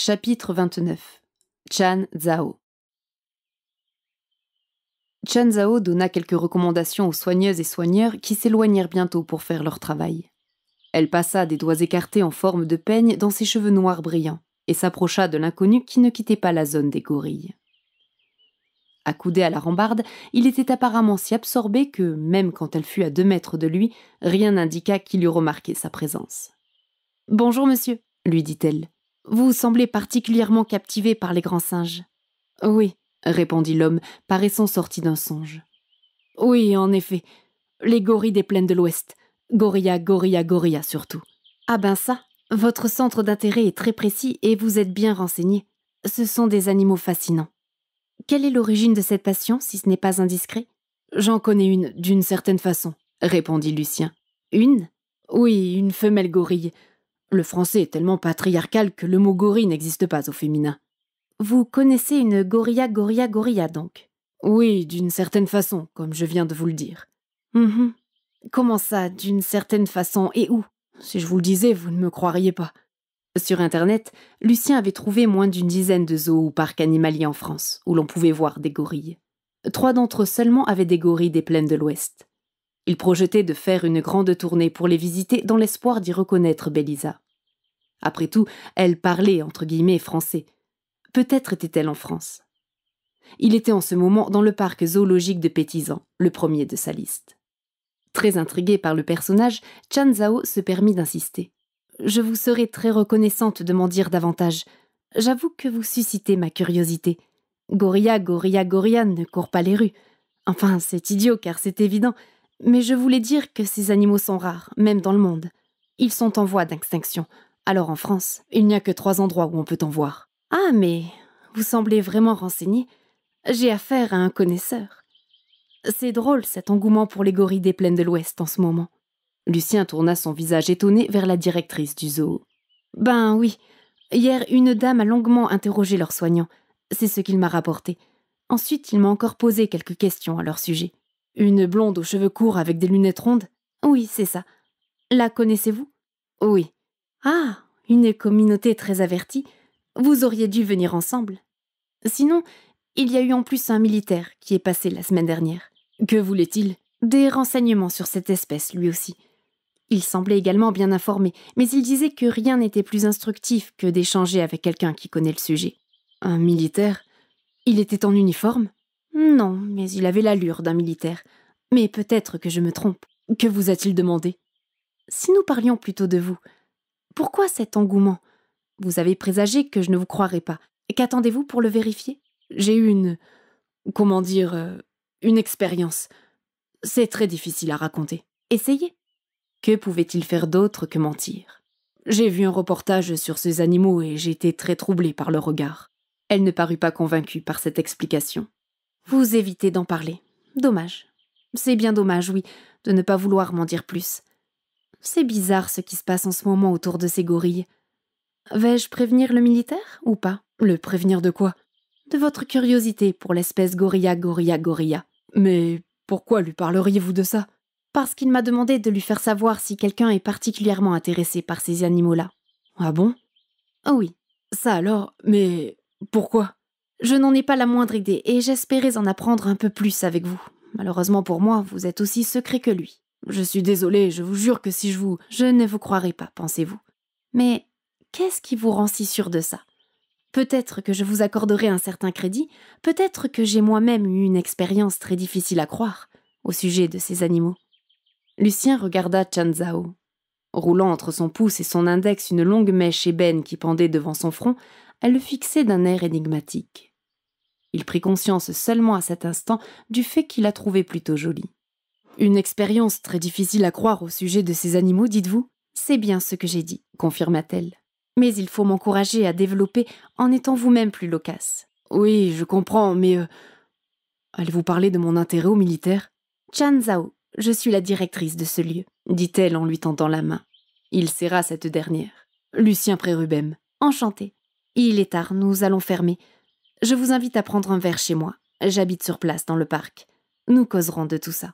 Chapitre 29. Chan Zhao. Chan Zhao donna quelques recommandations aux soigneuses et soigneurs qui s'éloignèrent bientôt pour faire leur travail. Elle passa des doigts écartés en forme de peigne dans ses cheveux noirs brillants et s'approcha de l'inconnu qui ne quittait pas la zone des gorilles. Accoudé à la rambarde, il était apparemment si absorbé que, même quand elle fut à 2 mètres de lui, rien n'indiqua qu'il eût remarqué sa présence. « Bonjour, monsieur, » lui dit-elle. « Vous semblez particulièrement captivé par les grands singes. »« Oui, » répondit l'homme, paraissant sorti d'un songe. « Oui, en effet, les gorilles des plaines de l'Ouest. Gorilla, gorilla, gorilla surtout. »« Ah ben ça, votre centre d'intérêt est très précis et vous êtes bien renseigné. Ce sont des animaux fascinants. » Quelle est l'origine de cette passion, si ce n'est pas indiscret ? J'en connais une, d'une certaine façon, répondit Lucien. Une ? Oui, une femelle gorille. Le français est tellement patriarcal que le mot gorille n'existe pas au féminin. Vous connaissez une gorilla, gorilla, gorilla, donc ? Oui, d'une certaine façon, comme je viens de vous le dire. Comment ça, d'une certaine façon, et où ? Si je vous le disais, vous ne me croiriez pas. Sur Internet, Lucien avait trouvé moins d'une dizaine de zoos ou parcs animaliers en France, où l'on pouvait voir des gorilles. 3 d'entre eux seulement avaient des gorilles des plaines de l'Ouest. Il projetait de faire une grande tournée pour les visiter dans l'espoir d'y reconnaître Bélisa. Après tout, elle parlait, entre guillemets, français. Peut-être était-elle en France. Il était en ce moment dans le parc zoologique de Pétizan, le premier de sa liste. Très intrigué par le personnage, Chan Zhao se permit d'insister. « Je vous serai très reconnaissante de m'en dire davantage. J'avoue que vous suscitez ma curiosité. Gorilla, gorilla, gorilla ne court pas les rues. Enfin, c'est idiot car c'est évident. Mais je voulais dire que ces animaux sont rares, même dans le monde. Ils sont en voie d'extinction. Alors en France, il n'y a que 3 endroits où on peut en voir. Ah, mais vous semblez vraiment renseigné. J'ai affaire à un connaisseur. C'est drôle cet engouement pour les gorilles des plaines de l'Ouest en ce moment. » Lucien tourna son visage étonné vers la directrice du zoo. « Ben oui, hier une dame a longuement interrogé leurs soignants. C'est ce qu'il m'a rapporté. Ensuite, il m'a encore posé quelques questions à leur sujet. Une blonde aux cheveux courts avec des lunettes rondes ? Oui, c'est ça. La connaissez-vous ? Oui. Ah, une communauté très avertie. Vous auriez dû venir ensemble. Sinon, il y a eu en plus un militaire qui est passé la semaine dernière. Que voulait-il ? Des renseignements sur cette espèce, lui aussi. Il semblait également bien informé, mais il disait que rien n'était plus instructif que d'échanger avec quelqu'un qui connaît le sujet. Un militaire ? Il était en uniforme ? Non, mais il avait l'allure d'un militaire. Mais peut-être que je me trompe. Que vous a-t-il demandé ? Si nous parlions plutôt de vous, pourquoi cet engouement ? Vous avez présagé que je ne vous croirais pas. Qu'attendez-vous pour le vérifier ? J'ai eu une expérience. C'est très difficile à raconter. Essayez. Que pouvait-il faire d'autre que mentir ? J'ai vu un reportage sur ces animaux et j'ai été très troublée par leur regard. Elle ne parut pas convaincue par cette explication. Vous évitez d'en parler. Dommage. C'est bien dommage, oui, de ne pas vouloir m'en dire plus. C'est bizarre ce qui se passe en ce moment autour de ces gorilles. Vais-je prévenir le militaire ou pas ? Le prévenir de quoi ? De votre curiosité pour l'espèce gorilla, gorilla, gorilla. Mais pourquoi lui parleriez-vous de ça ? Parce qu'il m'a demandé de lui faire savoir si quelqu'un est particulièrement intéressé par ces animaux-là. Ah bon ? Oh oui. Ça alors, mais pourquoi ? Je n'en ai pas la moindre idée et j'espérais en apprendre un peu plus avec vous. Malheureusement pour moi, vous êtes aussi secret que lui. Je suis désolée, je vous jure que si je ne vous croirai pas, pensez-vous. Mais qu'est-ce qui vous rend si sûr de ça ? Peut-être que je vous accorderai un certain crédit, peut-être que j'ai moi-même eu une expérience très difficile à croire au sujet de ces animaux. Lucien regarda Chan Zhao. Roulant entre son pouce et son index une longue mèche ébène qui pendait devant son front, elle le fixait d'un air énigmatique. Il prit conscience seulement à cet instant du fait qu'il la trouvait plutôt jolie. « Une expérience très difficile à croire au sujet de ces animaux, dites-vous ? C'est bien ce que j'ai dit, confirma-t-elle. Mais il faut m'encourager à développer en étant vous-même plus loquace. Oui, je comprends, mais... Allez-vous parler de mon intérêt au militaire ? Chan Zhao, je suis la directrice de ce lieu, dit-elle en lui tendant la main. Il serra cette dernière. Lucien Prérubem. Enchanté. Il est tard, nous allons fermer. Je vous invite à prendre un verre chez moi. J'habite sur place dans le parc. Nous causerons de tout ça.